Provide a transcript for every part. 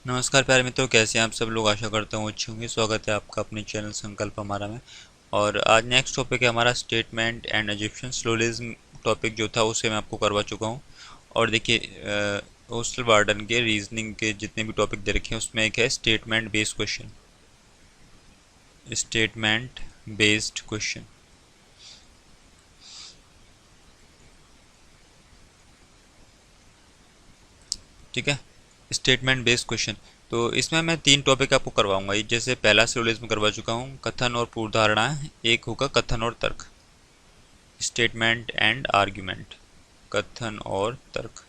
नमस्कार प्यारे मित्रों, कैसे हैं आप सब लोग। आशा करता हूँ अच्छे होंगे। स्वागत है आपका अपने चैनल संकल्प हमारा में। और आज नेक्स्ट टॉपिक है हमारा स्टेटमेंट एंड एजिप्शियन स्लोलिज्म। टॉपिक जो था उसे मैं आपको करवा चुका हूँ। और देखिए, हॉस्टल वार्डन के रीजनिंग के जितने भी टॉपिक दे रखे हैं उसमें एक है statement based question. Statement based question, ठीक है। स्टेटमेंट बेस्ड क्वेश्चन, तो इसमें मैं 3 टॉपिक आपको करवाऊंगा। ये जैसे पहला सिलोजिज्म करवा चुका हूँ, कथन और पूर्वधारणाएं। एक होगा कथन और तर्क, स्टेटमेंट एंड आर्ग्यूमेंट, कथन और तर्क।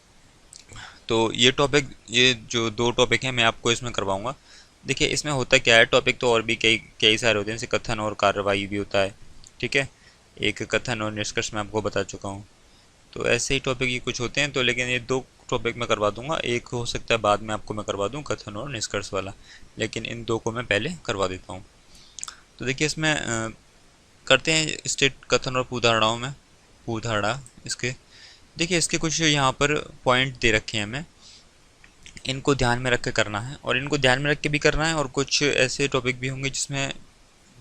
तो ये जो 2 टॉपिक हैं मैं आपको इसमें करवाऊंगा। देखिए इसमें होता क्या है, टॉपिक तो और भी कई कई सारे होते हैं, जैसे कथन और कार्रवाई भी होता है, ठीक है। एक कथन और निष्कर्ष मैं आपको बता चुका हूँ। तो ऐसे ही टॉपिक ये कुछ होते हैं, तो लेकिन ये 2 टॉपिक मैं करवा दूंगा। एक हो सकता है बाद में आपको मैं करवा दूं कथन और निष्कर्ष वाला, लेकिन इन 2 को मैं पहले करवा देता हूँ। तो देखिए इसमें करते हैं स्टेट कथन और पूर्वधारणाओं में। पूर्वधारणा इसके, देखिए इसके कुछ यहाँ पर पॉइंट दे रखे हैं हमें, इनको ध्यान में रख के करना है। और इनको ध्यान में रख के भी करना है, और कुछ ऐसे टॉपिक भी होंगे जिसमें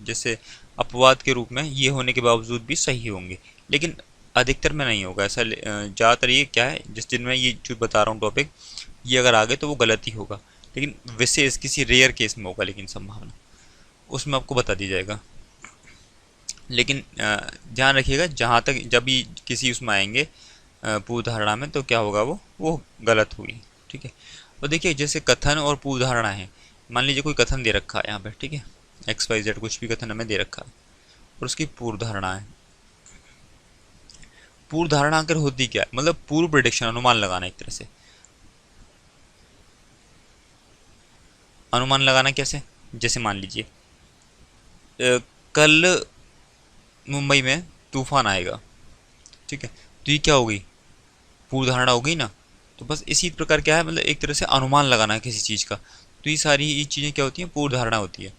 जैसे अपवाद के रूप में ये होने के बावजूद भी सही होंगे, लेकिन अधिकतर में नहीं होगा ऐसा। ज़्यादातर ये क्या है, जिस दिन मैं ये जो बता रहा हूँ टॉपिक, ये अगर आ गए तो वो गलत ही होगा, लेकिन विशेष किसी रेयर केस में होगा, लेकिन संभावना उसमें आपको बता दी जाएगा। लेकिन ध्यान रखिएगा, जहाँ तक जब भी किसी उसमें आएंगे पूर्वधारणा में, तो क्या होगा, वो गलत हुई, ठीक है। और देखिए जैसे कथन और पूर्वधारणा है, मान लीजिए कोई कथन दे रखा है यहाँ पे, ठीक है, एक्स वाई जेड कुछ भी कथन हमें दे रखा है, और उसकी पूर्वधारणा है। पूर्वधारणा आकर होती क्या है, मतलब पूर्व प्रिडिक्शन, अनुमान लगाना एक तरह से। अनुमान लगाना कैसे, जैसे मान लीजिए कल मुंबई में तूफान आएगा, ठीक है, तो ये क्या होगी, पूर्वधारणा होगी ना। तो बस इसी प्रकार क्या है, मतलब एक तरह से अनुमान लगाना है किसी चीज़ का, तो ये सारी ये चीज़ें क्या होती हैं, पूर्वधारणा होती है।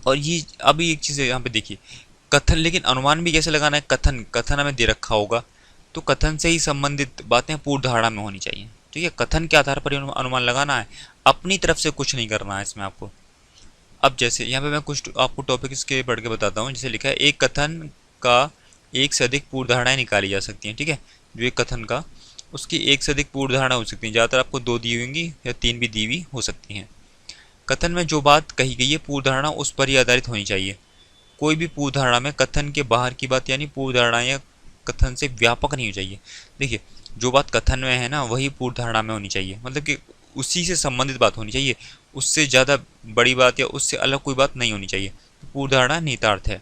और ये अभी एक चीज़ है यहाँ पे देखिए, कथन, लेकिन अनुमान भी कैसे लगाना है, कथन कथन हमें दे रखा होगा, तो कथन से ही संबंधित बातें पूर्वधारणा में होनी चाहिए, ठीक है। कथन के आधार पर ही अनुमान लगाना है, अपनी तरफ से कुछ नहीं करना है इसमें आपको। अब जैसे यहाँ पे मैं कुछ आपको टॉपिक इसके पढ़ के बताता हूँ। जैसे लिखा है, एक कथन का एक से अधिक पूर्वधारणाएं निकाली जा सकती हैं, ठीक है। जो एक कथन का, उसकी एक से अधिक पूर्वधारणा हो सकती हैं। ज़्यादातर आपको 2 दी होंगी या 3 भी दी हुई हो सकती हैं। कथन में जो बात कही गई है पूर्वधारणा उस पर ही आधारित होनी चाहिए। कोई भी पूर्वधारणा में कथन के बाहर की बात यानी पूर्वधारणा या कथन से व्यापक नहीं हो चाहिए। देखिए जो बात कथन में है ना, वही पूर्वधारणा में होनी चाहिए, मतलब कि उसी से संबंधित बात होनी चाहिए, उससे ज़्यादा बड़ी बात या उससे अलग कोई बात नहीं होनी चाहिए। तो पूर्वधारणा निहितार्थ है।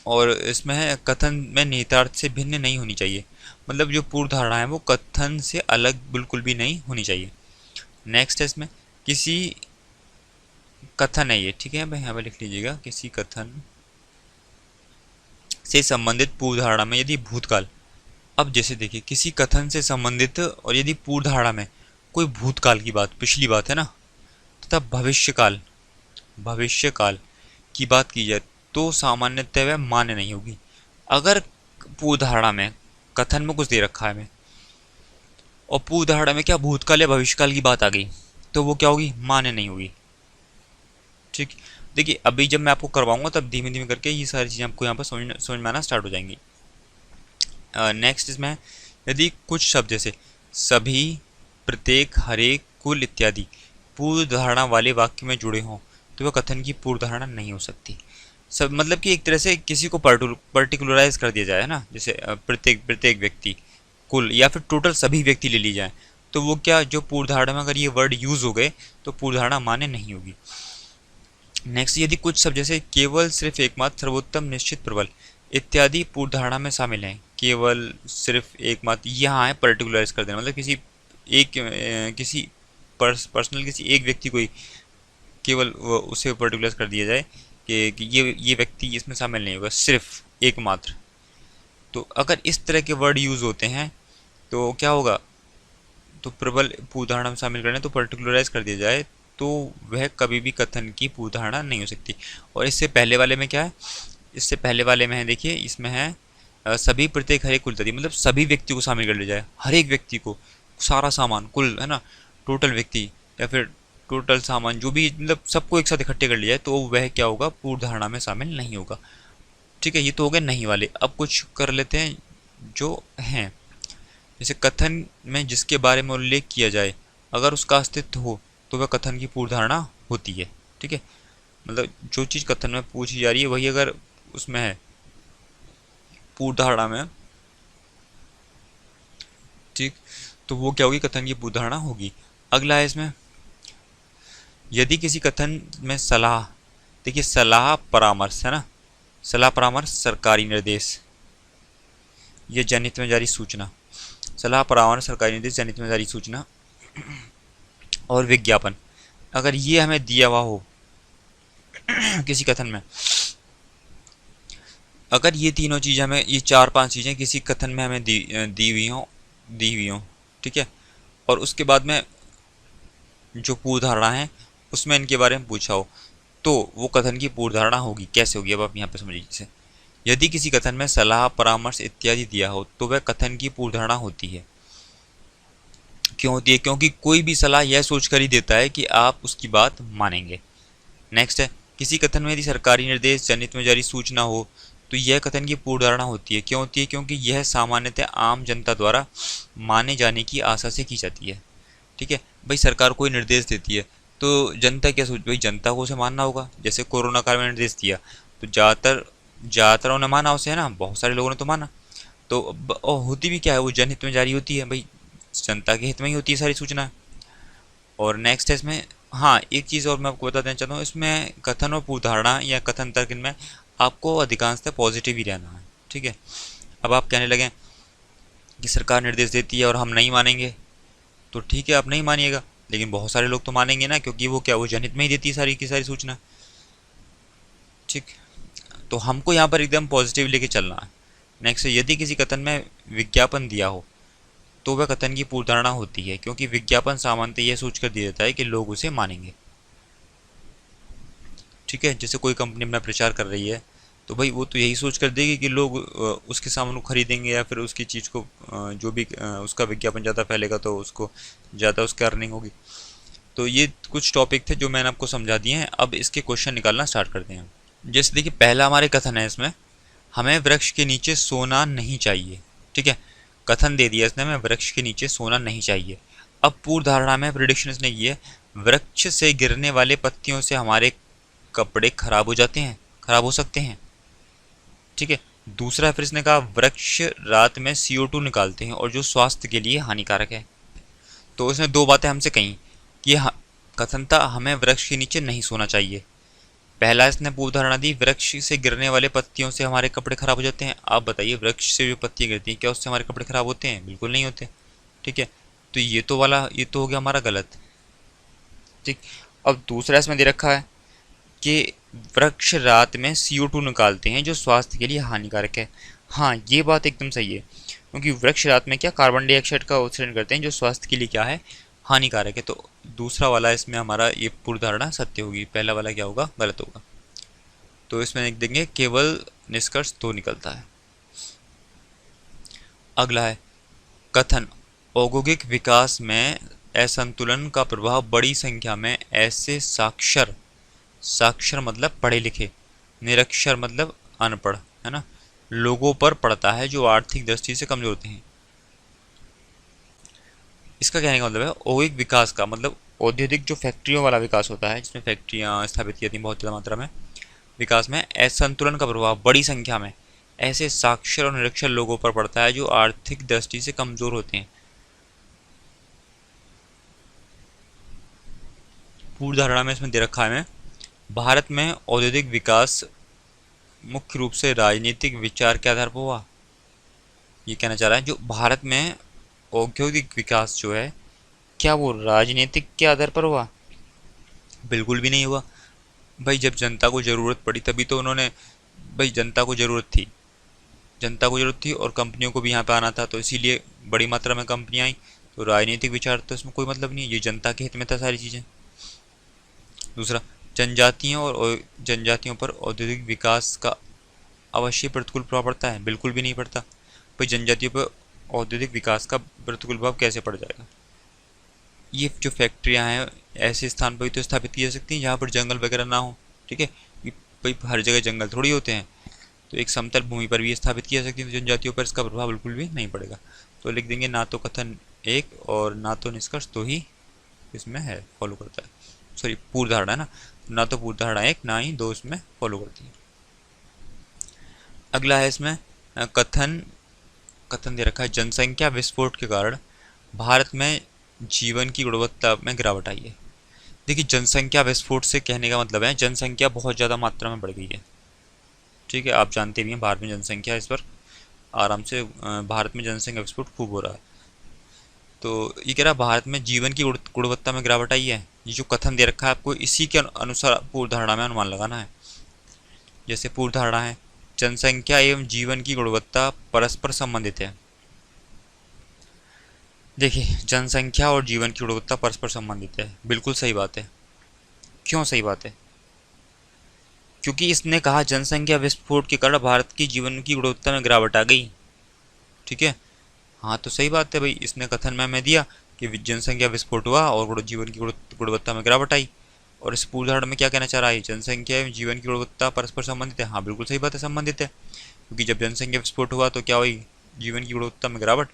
और इसमें है, कथन में निहितार्थ से भिन्न नहीं होनी चाहिए, मतलब जो पूर्वधारणा है वो कथन से अलग बिल्कुल भी नहीं होनी चाहिए। नेक्स्ट है इसमें, किसी कथन है ये, ठीक है, भाई यहाँ पे लिख लीजिएगा, किसी कथन से संबंधित पूर्वधारणा में यदि भूतकाल, अब जैसे देखिए किसी कथन से संबंधित और यदि पूर्वधारणा में कोई भूतकाल की बात, पिछली बात है ना, तथा भविष्यकाल भविष्यकाल की बात की जाए, तो सामान्यतः वह मान्य नहीं होगी। अगर पूर्वधारणा में, कथन में कुछ दे रखा है हमें, और पूर्वधारणा में क्या भूतकाल या भविष्यकाल की बात आ गई, तो वो क्या होगी, मान्य नहीं होगी, ठीक। देखिए अभी जब मैं आपको करवाऊंगा तब धीमे धीमे करके ये सारी चीज़ें आपको यहाँ पर समझ में आना स्टार्ट हो जाएंगी। नेक्स्ट इसमें, यदि कुछ शब्द जैसे सभी, प्रत्येक, हरेक, कुल इत्यादि पूर्व धारणा वाले वाक्य में जुड़े हों, तो वह कथन की पूर्व धारणा नहीं हो सकती। सब मतलब कि एक तरह से किसी को पर्टिकुलराइज कर दिया जाए ना, जैसे प्रत्येक प्रत्येक व्यक्ति, कुल, या फिर टोटल सभी व्यक्ति ले ली जाए, तो वो क्या, जो पूर्व धारणा में अगर ये वर्ड यूज हो गए तो पूर्व धारणा मान्य नहीं होगी। नेक्स्ट, यदि कुछ शब्द जैसे केवल, सिर्फ, एकमात्र, सर्वोत्तम, निश्चित, प्रबल इत्यादि पूर्वधारणा में शामिल हैं, केवल, सिर्फ, एकमात्र, यहाँ है पर्टिकुलराइज कर देना, मतलब किसी एक किसी पर्सनल किसी एक व्यक्ति को ही केवल उसे पर्टिकुलराइज कर दिया जाए कि ये व्यक्ति इसमें शामिल नहीं होगा, सिर्फ, एकमात्र। तो अगर इस तरह के वर्ड यूज होते हैं तो क्या होगा, तो प्रबल पूर्वधारणा में शामिल करें तो पर्टिकुलराइज कर दिया जाए, तो वह कभी भी कथन की पूर्वधारणा नहीं हो सकती। और इससे पहले वाले में क्या है, इससे पहले वाले में है, देखिए इसमें है सभी प्रत्येक हर एक कुल इत्यादि, मतलब सभी व्यक्ति को शामिल कर लिया जाए, हर एक व्यक्ति को, सारा सामान कुल है ना, टोटल व्यक्ति या फिर टोटल सामान जो भी, मतलब सबको एक साथ इकट्ठे कर लिया जाए, तो वह क्या होगा, पूर्व धारणा में शामिल नहीं होगा। ठीक है, ये तो हो गए नहीं वाले। अब कुछ कर लेते हैं जो हैं। जैसे कथन में जिसके बारे में उल्लेख किया जाए, अगर उसका अस्तित्व हो तो वह कथन की पूर्व धारणा होती है। ठीक है, मतलब जो चीज़ कथन में पूछी जा रही है वही अगर उसमें है, पूर्व धारणा में, ठीक, तो वो क्या होगी, कथन की पूर्व धारणा होगी। अगला है इसमें, यदि किसी कथन में सलाह, देखिए सलाह परामर्श है ना, सलाह परामर्श, सरकारी निर्देश, ये जनहित में जारी सूचना, सलाह परामर्श, सरकारी निर्देश, जनहित में जारी सूचना और विज्ञापन, अगर ये हमें दिया हुआ हो किसी कथन में, अगर ये तीनों चीज़ें हमें, ये चार पांच चीज़ें किसी कथन में हमें दी हुई हों, ठीक है, और उसके बाद में जो पूर्व धारणा है उसमें इनके बारे में पूछा हो, तो वो कथन की पूर्व धारणा होगी। कैसे होगी, अब आप यहाँ पे समझिए। जैसे यदि किसी कथन में सलाह परामर्श इत्यादि दिया हो तो वह कथन की पूर्व धारणा होती है। क्यों होती है, क्योंकि कोई भी सलाह यह सोचकर ही देता है कि आप उसकी बात मानेंगे। नेक्स्ट है, किसी कथन में यदि सरकारी निर्देश, जनहित में जारी सूचना हो तो यह कथन की पूर्व धारणा होती है। क्यों होती है, क्योंकि यह सामान्यतः आम जनता द्वारा माने जाने की आशा से की जाती है। ठीक है, भाई सरकार कोई निर्देश देती है तो जनता क्या सोच, भाई जनता को उसे मानना होगा। जैसे कोरोना काल में निर्देश दिया तो ज़्यादातर उन्होंने माना उसे, है ना, बहुत सारे लोगों ने तो माना। तो और होती भी क्या है, वो जनहित में जारी होती है, भाई जनता के हित में ही होती है सारी सूचना। और नेक्स्ट है इसमें, हाँ एक चीज़ और मैं आपको बता देना चाहता हूँ, इसमें कथन और पूर्व धारणा या कथन तर्क, इनमें आपको अधिकांशतः पॉजिटिव ही रहना है। ठीक है, अब आप कहने लगे कि सरकार निर्देश देती है और हम नहीं मानेंगे, तो ठीक है आप नहीं मानिएगा, लेकिन बहुत सारे लोग तो मानेंगे ना, क्योंकि वो क्या, वो जनहित में ही देती है सारी की सारी सूचना। ठीक, तो हमको यहाँ पर एकदम पॉजिटिव लेके चलना है। नेक्स्ट, यदि किसी कथन में विज्ञापन दिया हो तो वह कथन की पूर्व धारणा होती है, क्योंकि विज्ञापन सामान्यतः यह सोचकर दिया जाता है कि लोग उसे मानेंगे। ठीक है, जैसे कोई कंपनी अपना प्रचार कर रही है तो भाई वो तो यही सोच कर देगी कि लोग उसके सामान को खरीदेंगे, या फिर उसकी चीज़ को जो भी उसका विज्ञापन ज़्यादा फैलेगा तो उसको ज़्यादा उसकी अर्निंग होगी। तो ये कुछ टॉपिक थे जो मैंने आपको समझा दिए हैं। अब इसके क्वेश्चन निकालना स्टार्ट करते हैं। जैसे देखिए पहला हमारे कथन है, इसमें हमें वृक्ष के नीचे सोना नहीं चाहिए। ठीक है, कथन दे दिया इसने, हमें वृक्ष के नीचे सोना नहीं चाहिए। अब पूर्व धारणा में प्रिडिक्शन इसने की है, वृक्ष से गिरने वाले पत्तियों से हमारे कपड़े खराब हो जाते हैं, खराब हो सकते हैं। ठीक है, दूसरा फिर इसने कहा वृक्ष रात में CO2 निकालते हैं और जो स्वास्थ्य के लिए हानिकारक है। तो इसने दो बातें हमसे कही कि कथन था हमें वृक्ष के नीचे नहीं सोना चाहिए। पहला इसने पूर्व धारणा दी, वृक्ष से गिरने वाले पत्तियों से हमारे कपड़े खराब हो जाते हैं। आप बताइए, वृक्ष से जो पत्तियां गिरती हैं क्या उससे हमारे कपड़े खराब होते हैं? बिल्कुल नहीं होते। ठीक है, तो ये तो हो गया हमारा गलत। ठीक, अब दूसरा इसमें दे रखा है कि वृक्ष रात में CO2 निकालते हैं जो स्वास्थ्य के लिए हानिकारक है। हाँ, ये बात एकदम सही है, क्योंकि वृक्ष रात में क्या कार्बन डाइऑक्साइड का उत्सर्जन करते हैं जो स्वास्थ्य के लिए क्या है, हानिकारक है। तो दूसरा वाला इसमें हमारा ये पूर्व धारणा सत्य होगी, पहला वाला क्या होगा, गलत होगा। तो इसमें लिख देंगे केवल निष्कर्ष 2 निकलता है। अगला है कथन, औद्योगिक विकास में असंतुलन का प्रभाव बड़ी संख्या में ऐसे साक्षर, साक्षर मतलब पढ़े लिखे, निरक्षर मतलब अनपढ़, है ना, लोगों पर पड़ता है जो आर्थिक दृष्टि से कमजोर होते हैं। इसका कहने का मतलब है औद्योगिक विकास का मतलब औद्योगिक जो फैक्ट्रियों वाला विकास होता है, जिसमें फैक्ट्रियाँ स्थापित की जाती हैं बहुत ज़्यादा मात्रा में, विकास में असंतुलन का प्रभाव बड़ी संख्या में ऐसे साक्षर और निरक्षर लोगों पर पड़ता है जो आर्थिक दृष्टि से कमजोर होते हैं। पूर्व धारणा में इसमें दे रखा है, भारत में औद्योगिक विकास मुख्य रूप से राजनीतिक विचार के आधार पर हुआ। ये कहना चाह रहा है जो भारत में औद्योगिक विकास जो है क्या वो राजनीतिक के आधार पर हुआ? बिल्कुल भी नहीं हुआ। भाई जब जनता को ज़रूरत पड़ी तभी तो उन्होंने, भाई जनता को ज़रूरत थी, जनता को ज़रूरत थी और कंपनियों को भी यहाँ पे आना था, तो इसीलिए बड़ी मात्रा में कंपनियाँ आई। तो राजनीतिक विचार तो इसमें कोई मतलब नहीं है, ये जनता के हित में था सारी चीज़ें। दूसरा, जनजातियों पर औद्योगिक विकास का अवश्य प्रतिकूल प्रभाव पड़ता है? बिल्कुल भी नहीं पड़ता। भाई जनजातियों पर औद्योगिक विकास का प्रतिकूल प्रभाव कैसे पड़ जाएगा? ये जो फैक्ट्रियां हैं ऐसे स्थान पर भी तो स्थापित की जा सकती हैं जहाँ पर जंगल वगैरह ना हो, ठीक है। भाई हर जगह जंगल थोड़ी होते हैं, तो एक समतल भूमि पर भी स्थापित की जा सकती है, तो जनजातियों पर इसका प्रभाव बिल्कुल भी नहीं पड़ेगा। तो लिख देंगे ना तो कथन एक और ना तो निष्कर्ष तो ही इसमें है फॉलो करता है, सॉरी पूर्व धारणा है ना तो पूर्व धारणा एक ना ही दो इसमें फॉलो करती है। अगला है इसमें कथन कथन दे रखा है जनसंख्या विस्फोट के कारण भारत में जीवन की गुणवत्ता में गिरावट आई है। देखिए जनसंख्या विस्फोट से कहने का मतलब है जनसंख्या बहुत ज़्यादा मात्रा में बढ़ गई है, ठीक है। आप जानते भी हैं भारत में जनसंख्या इस पर आराम से भारत में जनसंख्या विस्फोट खूब हो रहा है। तो ये कह रहा है भारत में जीवन की गुणवत्ता में गिरावट आई है। ये जो कथन दे रखा है आपको इसी के अनुसार पूर्व धारणा में अनुमान लगाना है। जैसे पूर्व धारणा है जनसंख्या एवं जीवन की गुणवत्ता परस्पर संबंधित है। देखिए जनसंख्या और जीवन की गुणवत्ता परस्पर संबंधित है, बिल्कुल सही बात है। क्यों सही बात है? क्योंकि इसने कहा जनसंख्या विस्फोट के कारण भारत की जीवन की गुणवत्ता में गिरावट आ गई, ठीक है। हाँ तो सही बात है भाई, इसने कथन में मैं दिया कि जनसंख्या विस्फोट हुआ और जीवन की गुणवत्ता में गिरावट आई। और इस पूर्व धारणा में क्या कहना चाह रहा है? जनसंख्या एवं जीवन की गुणवत्ता परस्पर संबंधित है। हाँ बिल्कुल सही बात है, संबंधित है, क्योंकि जब जनसंख्या विस्फोट हुआ तो क्या हुई? जीवन की गुणवत्ता में गिरावट।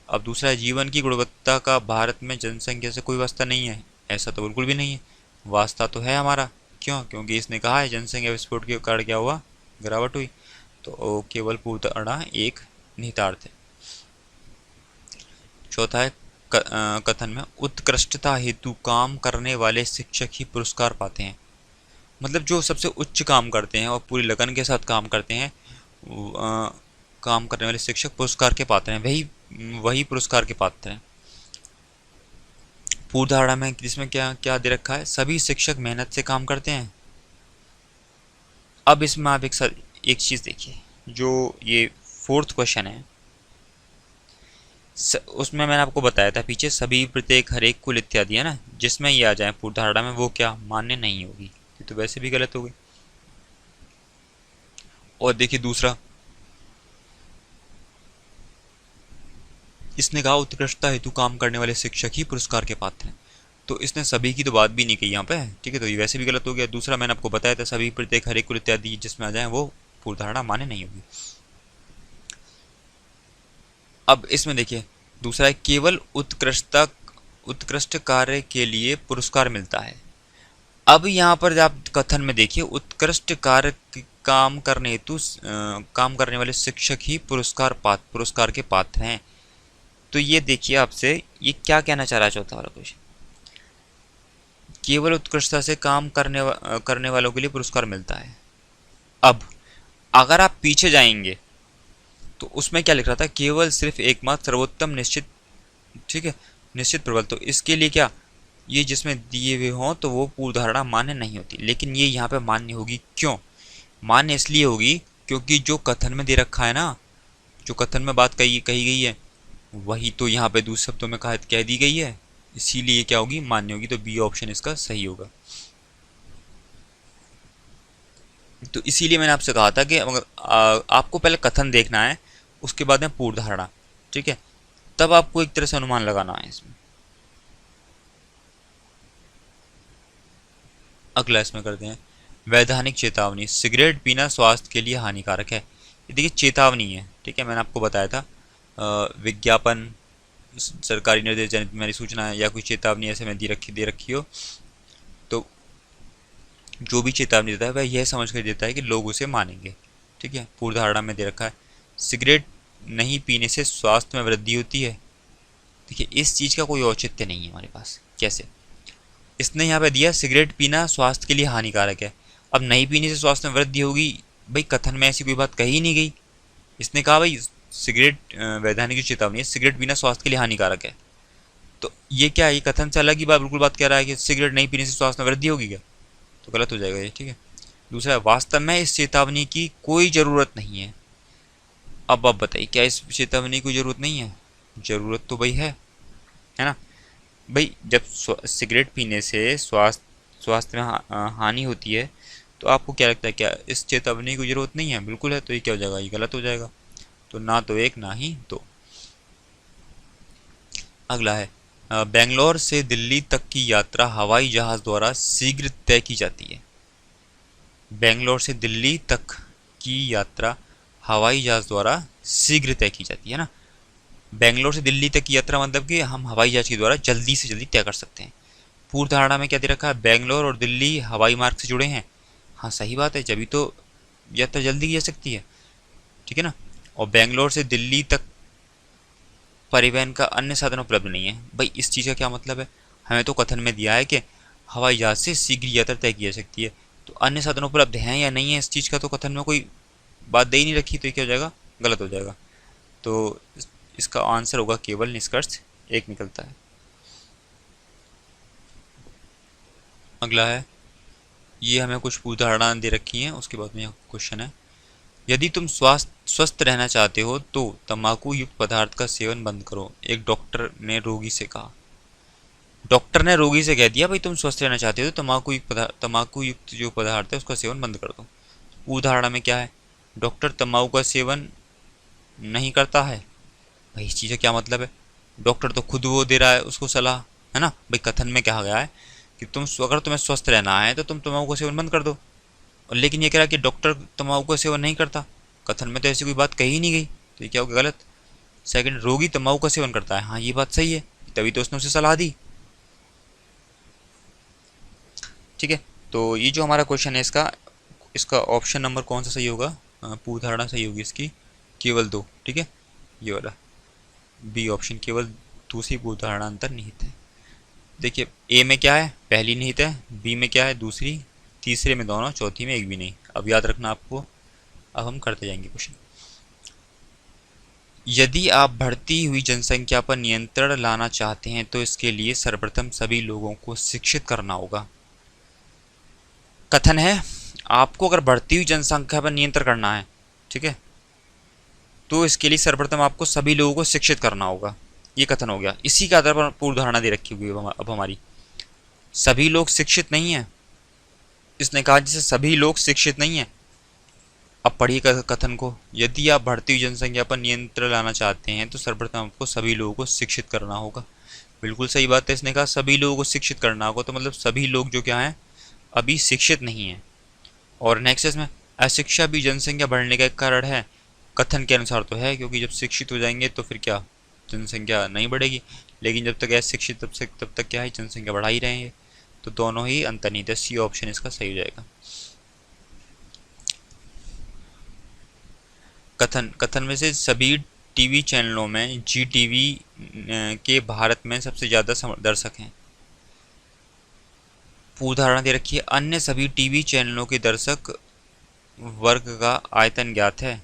अब दूसरा है जीवन की गुणवत्ता का भारत में जनसंख्या से कोई वास्ता नहीं है। ऐसा तो बिल्कुल भी नहीं है, वास्ता तो है हमारा। क्यों? क्योंकि इसने कहा है जनसंख्या विस्फोट के कारण क्या हुआ? गिरावट हुई। तो केवल पूर्व धारणा एक निहितार्थ है। चौथा है कथन में उत्कृष्टता हेतु काम करने वाले शिक्षक ही पुरस्कार पाते हैं। मतलब जो सबसे उच्च काम करते हैं और पूरी लगन के साथ काम करते हैं काम करने वाले शिक्षक पुरस्कार के पात्र हैं, वही पुरस्कार के पात्र हैं। पूर्व धारणा में जिसमें क्या क्या दे रखा है? सभी शिक्षक मेहनत से काम करते हैं। अब इसमें आप एक चीज़ देखिए, जो ये फोर्थ क्वेश्चन है उसमें मैंने आपको बताया था पीछे सभी प्रत्येक हरेक कुल इत्यादि है ना, जिसमें ये आ जाए पूर्व धारणा में वो क्या मान्य नहीं होगी, ये तो वैसे भी गलत हो गई। और देखिए दूसरा, इसने कहा उत्कृष्टता हेतु काम करने वाले शिक्षक ही पुरस्कार के पात्र हैं, तो इसने सभी की तो बात भी नहीं कही यहाँ पे, ठीक है, तो ये वैसे भी गलत हो गया। दूसरा मैंने आपको बताया था सभी प्रत्येक हरेक कुल इत्यादि जिसमें आ जाए वो पूर्व धारणा मान्य नहीं होगी। अब इसमें देखिए दूसरा है केवल उत्कृष्ट कार्य के लिए पुरस्कार मिलता है। अब यहाँ पर आप कथन में देखिए उत्कृष्ट कार्य काम करने हेतु काम करने वाले शिक्षक ही पुरस्कार के पात्र हैं। तो ये देखिए आपसे ये क्या कहना चाह रहा है चौथा वाला क्वेश्चन, केवल उत्कृष्टता से काम करने वालों के लिए पुरस्कार मिलता है। अब अगर आप पीछे जाएंगे तो उसमें क्या लिख रहा था? केवल सिर्फ एकमात्र सर्वोत्तम निश्चित, ठीक है, निश्चित प्रबल। तो इसके लिए क्या ये जिसमें दिए हुए हों तो वो पूर्व धारणा मान्य नहीं होती, लेकिन ये यहाँ पे मान्य होगी। क्यों मान्य? इसलिए होगी क्योंकि जो कथन में दे रखा है ना, जो कथन में बात कही गई है वही तो यहाँ पे दूसरे शब्दों में कह दी गई है, इसीलिए क्या होगी? मान्य होगी। तो बी ऑप्शन इसका सही होगा। तो इसीलिए मैंने आपसे कहा था कि आपको पहले कथन देखना है उसके बाद में पूर्व धारणा, ठीक है, तब आपको एक तरह से अनुमान लगाना है इसमें। अगला इसमें करते हैं वैधानिक चेतावनी, सिगरेट पीना स्वास्थ्य के लिए हानिकारक है। ये देखिए चेतावनी है, ठीक है, मैंने आपको बताया था विज्ञापन, सरकारी निर्देश जनित मेरी सूचना है या कोई चेतावनी ऐसे में दे रखी हो तो जो भी चेतावनी देता है वह यह समझ कर देता है कि लोग उसे मानेंगे, ठीक है। पूर्व धारणा में दे रखा है सिगरेट नहीं पीने से स्वास्थ्य में वृद्धि होती है। देखिए इस चीज़ का कोई औचित्य नहीं है हमारे पास। कैसे? इसने यहाँ पे दिया सिगरेट पीना स्वास्थ्य के लिए हानिकारक है, अब नहीं पीने से स्वास्थ्य में वृद्धि होगी, भाई कथन में ऐसी कोई बात कही नहीं गई। इसने कहा भाई सिगरेट वैधानिक चेतावनी है, सिगरेट पीना स्वास्थ्य के लिए हानिकारक है, तो ये क्या है? ये कथन से अलग ही बात बिल्कुल बात कह रहा है कि सिगरेट नहीं पीने से स्वास्थ्य में वृद्धि होगी क्या, तो गलत हो जाएगा ये, ठीक है। दूसरा, वास्तव में इस चेतावनी की कोई ज़रूरत नहीं है। अब आप बताइए क्या इस चेतावनी की कोई ज़रूरत नहीं है? ज़रूरत तो भाई है ना भाई। जब सिगरेट पीने से स्वास्थ्य में हानि होती है तो आपको क्या लगता है, क्या इस चेतावनी की जरूरत नहीं है? बिल्कुल है। तो ये क्या हो जाएगा, ये गलत हो जाएगा। तो ना तो एक ना ही दो। अगला है बेंगलोर से दिल्ली तक की यात्रा हवाई जहाज द्वारा शीघ्र तय की जाती है। बेंगलोर से दिल्ली तक की यात्रा हवाई जहाज द्वारा शीघ्र तय की जाती है ना। बेंगलोर से दिल्ली तक की यात्रा मतलब कि हम हवाई जहाज के द्वारा जल्दी से जल्दी तय कर सकते हैं। पूर्व धारणा में क्या दे रखा है, बेंगलोर और दिल्ली हवाई मार्ग से जुड़े हैं। हाँ सही बात है, जभी तो यात्रा जल्दी की जा सकती है, ठीक है ना। और बेंगलोर से दिल्ली तक परिवहन का अन्य साधन उपलब्ध नहीं है। भाई इस चीज़ का क्या मतलब है, हमें तो कथन में दिया है कि हवाई जहाज से शीघ्र यात्रा तय की जा सकती है। तो अन्य साधन उपलब्ध हैं या नहीं है, इस चीज़ का तो कथन में कोई बात दे ही नहीं रखी। तो ये क्या हो जाएगा, गलत हो जाएगा। तो इसका आंसर होगा केवल निष्कर्ष एक निकलता है। अगला है, ये हमें कुछ उदाहरण दे रखी हैं, उसके बाद में यह क्वेश्चन है, यदि तुम स्वस्थ रहना चाहते हो तो तंबाकू युक्त पदार्थ का सेवन बंद करो, एक डॉक्टर ने रोगी से कहा। डॉक्टर ने रोगी से कह दिया भाई तुम स्वस्थ रहना चाहते हो तो तंबाकू युक्त जो पदार्थ है उसका सेवन बंद कर दो। उदाहरण में क्या है, डॉक्टर तंबाकू का सेवन नहीं करता है। भाई इस चीज़ का क्या मतलब है, डॉक्टर तो खुद वो दे रहा है उसको सलाह, है ना। भाई कथन में कहा गया है कि अगर तुम्हें स्वस्थ रहना है तो तुम तंबाकू का सेवन बंद कर दो। और लेकिन ये कह रहा है कि डॉक्टर तंबाकू का सेवन नहीं करता। कथन में तो ऐसी कोई बात कही ही नहीं गई, तो ये क्या होगा, गलत। सेकंड, रोगी तंबाकू का सेवन करता है, हाँ ये बात सही है, तभी तो उसने उसे सलाह दी, ठीक है। तो ये जो हमारा क्वेश्चन है इसका इसका ऑप्शन नंबर कौन सा सही होगा, पूर्वधारणा सही होगी इसकी, केवल दो, ठीक है। ये वाला बी ऑप्शन, केवल दूसरी पूर्वधारणा अंतर निहित है। देखिए ए में क्या है, पहली निहित है, बी में क्या है, दूसरी, तीसरे में दोनों, चौथी में एक भी नहीं। अब याद रखना आपको। अब हम करते जाएंगे क्वेश्चन। यदि आप बढ़ती हुई जनसंख्या पर नियंत्रण लाना चाहते हैं तो इसके लिए सर्वप्रथम सभी लोगों को शिक्षित करना होगा। कथन है आपको अगर बढ़ती हुई जनसंख्या पर नियंत्रण करना है, ठीक है, तो इसके लिए सर्वप्रथम आपको सभी लोगों को शिक्षित करना होगा। ये कथन हो गया। इसी के आधार पर पूर्व धारणा दे रखी हुई है अब हमारी, सभी लोग शिक्षित नहीं है। इसने कहा जैसे सभी लोग शिक्षित नहीं है। अब पढ़िए कथन को, यदि आप बढ़ती हुई जनसंख्या पर नियंत्रण लाना चाहते हैं तो सर्वप्रथम आपको सभी लोगों को शिक्षित करना होगा। बिल्कुल सही बात है, इसने कहा सभी लोगों को शिक्षित करना होगा, तो मतलब सभी लोग जो क्या हैं अभी शिक्षित नहीं है। और नेक्स्ट में अशिक्षा भी जनसंख्या बढ़ने का एक कारण है। कथन के अनुसार तो है, क्योंकि जब शिक्षित हो जाएंगे तो फिर क्या जनसंख्या नहीं बढ़ेगी, लेकिन जब तक अशिक्षित तब तक क्या है जनसंख्या बढ़ा ही रहेंगे। तो दोनों ही अंतर्निहित है, सी ऑप्शन इसका सही हो जाएगा। कथन में से सभी टीवी चैनलों में जी टीवी के भारत में सबसे ज़्यादा दर्शक हैं। उदाहरण दे रखी है, अन्य सभी टीवी चैनलों के दर्शक वर्ग का आयतन ज्ञात है।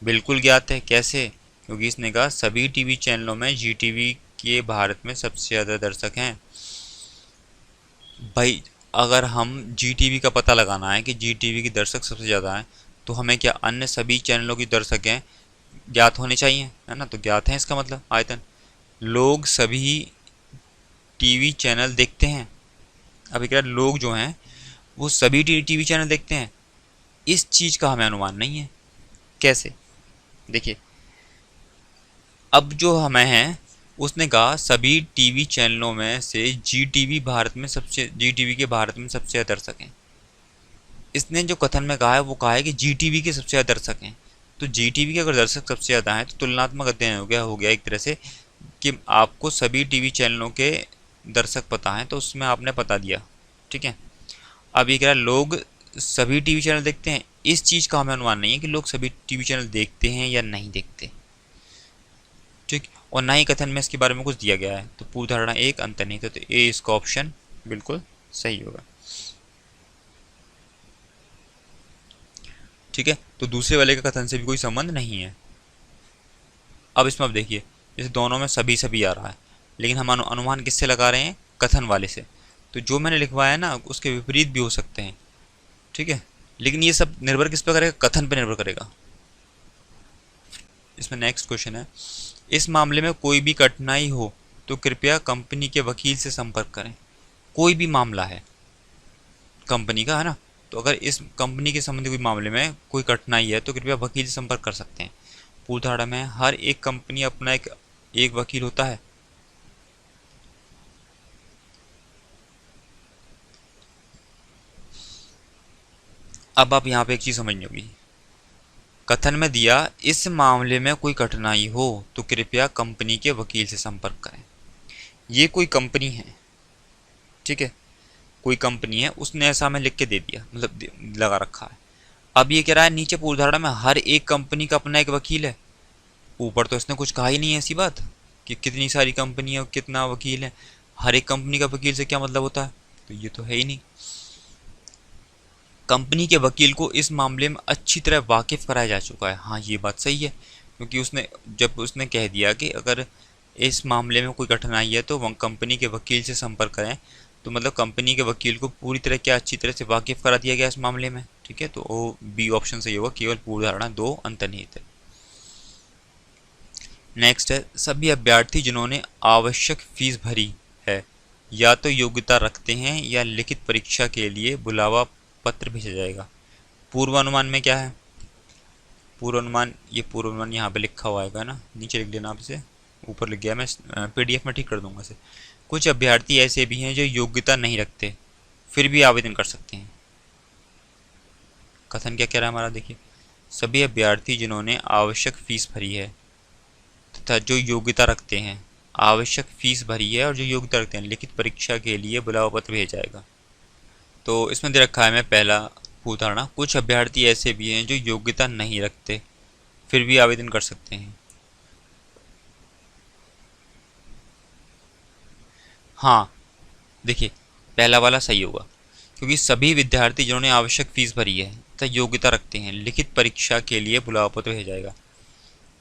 बिल्कुल ज्ञात है, कैसे, क्योंकि इसने कहा सभी टीवी चैनलों में जी टीवी के भारत में सबसे ज़्यादा दर्शक हैं। भाई अगर हम जी टीवी का पता लगाना है कि जी टीवी की दर्शक सबसे ज़्यादा हैं, तो हमें क्या अन्य सभी चैनलों की दर्शक हैं ज्ञात होने चाहिए, है ना। तो ज्ञात हैं इसका मतलब आयतन। लोग सभी टीवी चैनल देखते हैं। अब क्या लोग जो हैं वो सभी टीवी चैनल देखते हैं, इस चीज़ का हमें अनुमान नहीं है। कैसे, देखिए अब जो हमें है उसने कहा सभी टीवी चैनलों में से जी टीवी के भारत में सबसे ज़्यादा दर्शक हैं। इसने जो कथन में कहा है वो कहा है कि जी टीवी के सबसे ज़्यादा दर्शक हैं। तो जी टीवी के अगर दर्शक सबसे ज़्यादा हैं तो तुलनात्मक अध्ययन हो गया एक तरह से, कि आपको सभी टीवी चैनलों के दर्शक पता हैं तो उसमें आपने पता दिया, ठीक है। अब ये कह रहा है लोग सभी टीवी चैनल देखते हैं, इस चीज़ का हमें अनुमान नहीं है कि लोग सभी टीवी चैनल देखते हैं या नहीं देखते, ठीक। और ना ही कथन में इसके बारे में कुछ दिया गया है। तो पूर्व धारणा एक अंतर्निहित है, तो ए इसका ऑप्शन बिल्कुल सही होगा, ठीक है। तो दूसरे वाले का कथन से भी कोई संबंध नहीं है। अब इसमें अब देखिए, जैसे दोनों में सभी सभी आ रहा है, लेकिन हम अनुमान किससे लगा रहे हैं, कथन वाले से। तो जो मैंने लिखवाया है ना उसके विपरीत भी हो सकते हैं, ठीक है। लेकिन ये सब निर्भर किस पर करेगा, कथन पर निर्भर करेगा। इसमें नेक्स्ट क्वेश्चन है, इस मामले में कोई भी कठिनाई हो तो कृपया कंपनी के वकील से संपर्क करें। कोई भी मामला है कंपनी का, है ना, तो अगर इस कंपनी के संबंधी कोई मामले में कोई कठिनाई है तो कृपया वकील से संपर्क कर सकते हैं। पूर्व धारणा में हर एक कंपनी अपना एक वकील होता है। अब आप यहाँ पे एक चीज समझनी होगी, कथन में दिया इस मामले में कोई कठिनाई हो तो कृपया कंपनी के वकील से संपर्क करें। ये कोई कंपनी है, ठीक है, कोई कंपनी है, उसने ऐसा हमें लिख के दे दिया, मतलब लगा रखा है। अब ये कह रहा है नीचे पूर्व धारणा में हर एक कंपनी का अपना एक वकील है। ऊपर तो इसने कुछ कहा ही नहीं है ऐसी बात कि कितनी सारी कंपनी है और कितना वकील है। हर एक कंपनी का वकील से क्या मतलब होता है, तो ये तो है ही नहीं। कंपनी के वकील को इस मामले में अच्छी तरह वाकिफ कराया जा चुका है। हाँ, ये बात सही है, क्योंकि जब उसने कह दिया कि अगर इस मामले में कोई कठिनाई है तो कंपनी के वकील से संपर्क करें, तो मतलब कंपनी के वकील को पूरी तरह क्या अच्छी तरह से वाकिफ करा दिया गया इस मामले में, ठीक है। तो वो बी ऑप्शन सही होगा, केवल पूर्व धारणा 2 अंतर्निहित है। नेक्स्ट है, सभी अभ्यर्थी जिन्होंने आवश्यक फीस भरी है या तो योग्यता रखते हैं या लिखित परीक्षा के लिए बुलावा पत्र भेजा जाएगा। पूर्वानुमान में क्या है, पूर्वानुमान, ये पूर्वानुमान यहाँ पे लिखा हुआ है ना, नीचे लिख देना, आप इसे ऊपर लिख गया, मैं पीडीएफ में ठीक कर दूंगा इसे। कुछ अभ्यर्थी ऐसे भी हैं जो योग्यता नहीं रखते फिर भी आवेदन कर सकते हैं। कथन क्या कह रहा है हमारा, देखिए, सभी अभ्यर्थी जिन्होंने आवश्यक फीस भरी है तथा जो योग्यता रखते हैं, आवश्यक फीस भरी है और जो योग्यता रखते हैं, लिखित परीक्षा के लिए बुलावा पत्र भेजा जाएगा। तो इसमें दे रखा है मैं पहला पूर्व धारणा, कुछ अभ्यर्थी ऐसे भी हैं जो योग्यता नहीं रखते फिर भी आवेदन कर सकते हैं। हाँ, देखिए, पहला वाला सही होगा, क्योंकि सभी विद्यार्थी जिन्होंने आवश्यक फीस भरी है तथा योग्यता रखते हैं, लिखित परीक्षा के लिए बुलावा पत्र भेजा जाएगा।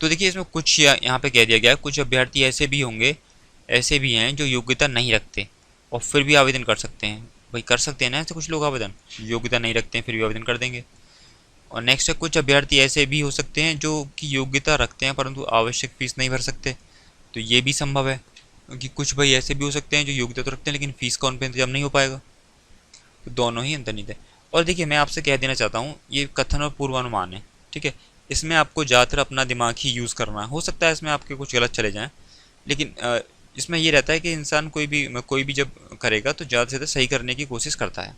तो देखिए, इसमें कुछ यहाँ पे कह दिया गया है, कुछ अभ्यर्थी ऐसे भी होंगे, ऐसे भी हैं जो योग्यता नहीं रखते और फिर भी आवेदन कर सकते हैं। भाई कर सकते हैं ना ऐसे कुछ लोग आवेदन, योग्यता नहीं रखते हैं फिर भी आवेदन कर देंगे। और नेक्स्ट है, कुछ अभ्यर्थी ऐसे भी हो सकते हैं जो कि योग्यता रखते हैं परंतु आवश्यक फीस नहीं भर सकते। तो ये भी संभव है, क्योंकि कुछ भाई ऐसे भी हो सकते हैं जो योग्यता तो रखते हैं लेकिन फीस का उन पर इंतजाम नहीं हो पाएगा। तो दोनों ही अंतर्निहित है। और देखिए, मैं आपसे कह देना चाहता हूँ, ये कथन और पूर्वानुमान है, ठीक है, इसमें आपको ज़्यादातर अपना दिमाग ही यूज़ करना है। हो सकता है इसमें आपके कुछ गलत चले जाएं, लेकिन इसमें ये रहता है कि इंसान कोई भी जब करेगा तो ज़्यादा से ज़्यादा सही करने की कोशिश करता है।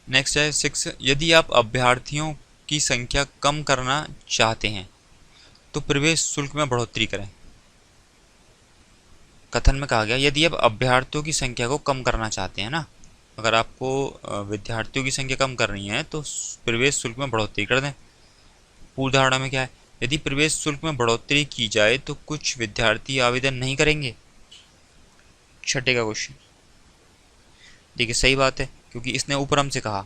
नेक्स्ट है 6, यदि आप अभ्यर्थियों की संख्या कम करना चाहते हैं तो प्रवेश शुल्क में बढ़ोतरी करें। कथन में कहा गया यदि आप अभ्यर्थियों की संख्या को कम करना चाहते हैं ना, अगर आपको विद्यार्थियों की संख्या कम करनी है तो प्रवेश शुल्क में बढ़ोतरी कर दें। पूर्व धारणा में क्या है, यदि प्रवेश शुल्क में बढ़ोतरी की जाए तो कुछ विद्यार्थी आवेदन नहीं करेंगे। छठे का क्वेश्चन, देखिए सही बात है, क्योंकि इसने ऊपर हमसे कहा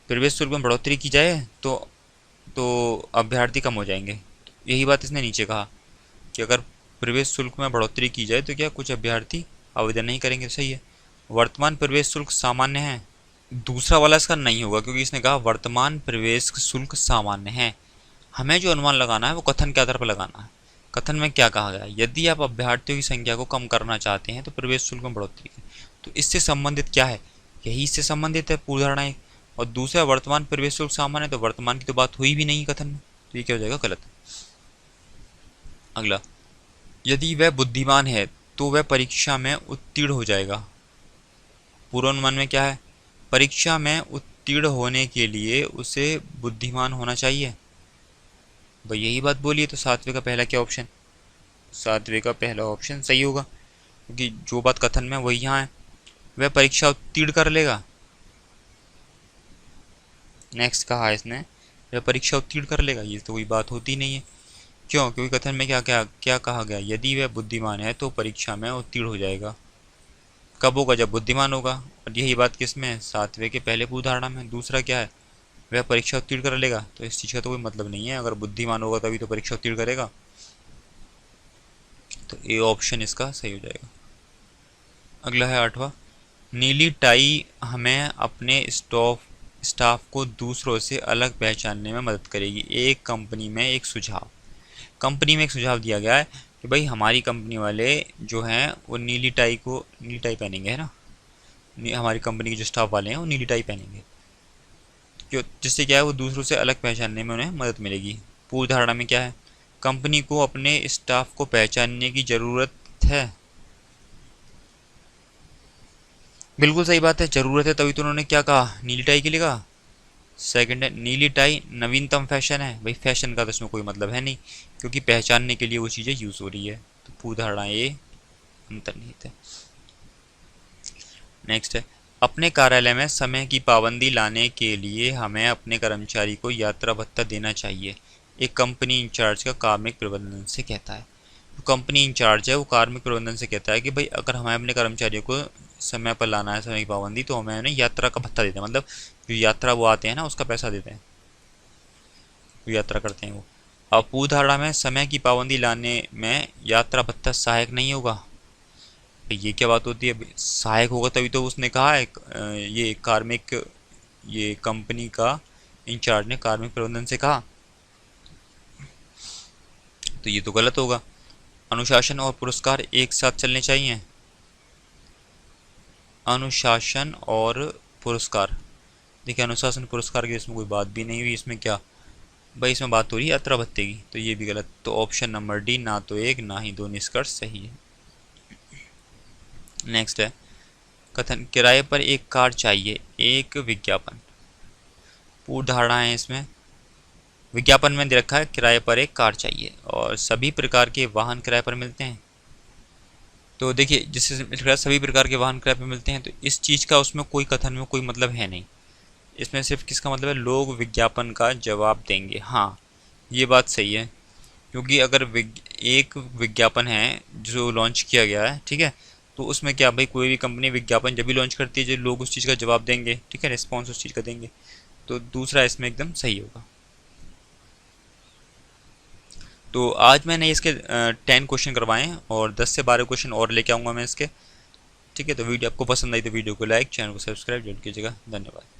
प्रवेश शुल्क में बढ़ोतरी की जाए तो अभ्यर्थी कम हो जाएंगे। यही बात इसने नीचे कहा कि अगर प्रवेश शुल्क में बढ़ोतरी की जाए तो क्या कुछ अभ्यर्थी आवेदन नहीं करेंगे। सही है। वर्तमान प्रवेश शुल्क सामान्य है, दूसरा वाला इसका नहीं होगा, क्योंकि इसने कहा वर्तमान प्रवेश शुल्क सामान्य है। हमें जो अनुमान लगाना है वो कथन के आधार पर लगाना है। कथन में क्या कहा गया, यदि आप अभ्यर्थियों की संख्या को कम करना चाहते हैं तो प्रवेश शुल्क में बढ़ोतरी करें। तो इससे संबंधित क्या है, यही इससे संबंधित है पूर्व धारणा एक। और दूसरा वर्तमान प्रवेश शुल्क सामान्य है, तो वर्तमान की तो बात हुई भी नहीं कथन में, तो ये क्या हो जाएगा, गलत। अगला, यदि वह बुद्धिमान है तो वह परीक्षा में उत्तीर्ण हो जाएगा। पूर्वानुमान में क्या है, परीक्षा में उत्तीर्ण होने के लिए उसे बुद्धिमान होना चाहिए। भाई यही बात बोली है, तो सातवें का पहला क्या ऑप्शन, सातवें का पहला ऑप्शन सही होगा, क्योंकि जो बात कथन में वही यहाँ है, वह परीक्षा उत्तीर्ण कर लेगा। नेक्स्ट कहा इसने, वह परीक्षा उत्तीर्ण कर लेगा, ये तो कोई बात होती नहीं है। क्यों, क्योंकि कथन में क्या क्या क्या कहा गया, यदि वह बुद्धिमान है तो परीक्षा में उत्तीर्ण हो जाएगा। कब होगा, जब बुद्धिमान होगा। और यही बात किसमें, सातवें के पहले पूर्व धारणा में। दूसरा क्या है, वह परीक्षा उत्तीर्ण कर लेगा, तो इस चीज़ का तो कोई मतलब नहीं है, अगर बुद्धिमान होगा तभी तो परीक्षा उत्तीर्ण करेगा। तो ए ऑप्शन इसका सही हो जाएगा। अगला है 8वां, नीली टाई हमें अपने स्टाफ को दूसरों से अलग पहचानने में मदद करेगी। एक कंपनी में एक सुझाव दिया गया है कि भाई हमारी कंपनी वाले जो हैं वो नीली टाई पहनेंगे, है ना, हमारी कंपनी के जो स्टाफ वाले हैं वो नीली टाई पहनेंगे, क्यों? जिससे क्या है, वो दूसरों से अलग पहचानने में उन्हें मदद मिलेगी। पूर्व धारणा में क्या है, कंपनी को अपने स्टाफ को पहचानने की ज़रूरत है। बिल्कुल सही बात है, ज़रूरत है, तभी तो उन्होंने क्या कहा, नीली टाई के लिए कहा। सेकंड है, नीली टाई नवीनतम फैशन है। भाई फैशन का तो इसमें कोई मतलब है नहीं, क्योंकि पहचानने के लिए वो चीज़ें यूज़ हो रही है। तो पूर्व धारणा ये अंतर्निहित है। नेक्स्ट है, अपने कार्यालय में समय की पाबंदी लाने के लिए हमें अपने कर्मचारी को यात्रा भत्ता देना चाहिए, एक कंपनी इंचार्ज का कार्मिक प्रबंधन से कहता है। जो कंपनी इंचार्ज है वो कार्मिक प्रबंधन से कहता है कि भाई अगर हमें अपने कर्मचारियों को समय पर लाना है, समय की पाबंदी, तो हमें उन्हें यात्रा का भत्ता देते हैं, मतलब जो यात्रा वो आते हैं ना उसका पैसा देते हैं, जो यात्रा करते हैं वो। अब पूर्व धारणा में समय की पाबंदी लाने में यात्रा भत्ता सहायक नहीं होगा। ये क्या बात होती है, सहायक होगा तभी तो उसने कहा है, ये कार्मिक, ये कंपनी का इंचार्ज ने कार्मिक प्रबंधन से कहा, तो ये तो गलत होगा। अनुशासन और पुरस्कार एक साथ चलने चाहिए। अनुशासन और पुरस्कार, देखिए अनुशासन पुरस्कार की इसमें कोई बात भी नहीं हुई, इसमें क्या भाई, इसमें बात हो रही है यात्रा भत्ते की, तो ये भी गलत। तो ऑप्शन नंबर डी, ना तो एक ना ही दो निष्कर्ष सही है। नेक्स्ट है, कथन, किराए पर एक कार चाहिए, एक विज्ञापन। पूर्व धारणा है इसमें, विज्ञापन में दे रखा है किराए पर एक कार चाहिए और सभी प्रकार के वाहन किराए पर मिलते हैं। तो देखिए जिससे लिख रहा है सभी प्रकार के वाहन किराए पर मिलते हैं, तो इस चीज़ का उसमें कोई कथन में कोई मतलब है नहीं। इसमें सिर्फ किसका मतलब है, लोग विज्ञापन का जवाब देंगे। हाँ ये बात सही है, क्योंकि अगर एक विज्ञापन है जो लॉन्च किया गया है, ठीक है, तो उसमें क्या भाई, कोई भी कंपनी विज्ञापन जब भी लॉन्च करती है जो लोग उस चीज़ का जवाब देंगे, ठीक है, रिस्पॉन्स उस चीज़ का देंगे, तो दूसरा इसमें एकदम सही होगा। तो आज मैंने इसके 10 क्वेश्चन करवाए हैं और 10 से 12 क्वेश्चन और लेके आऊँगा मैं इसके, ठीक है। तो वीडियो आपको पसंद आई तो वीडियो को लाइक, चैनल को सब्सक्राइब जरूर कीजिएगा। धन्यवाद।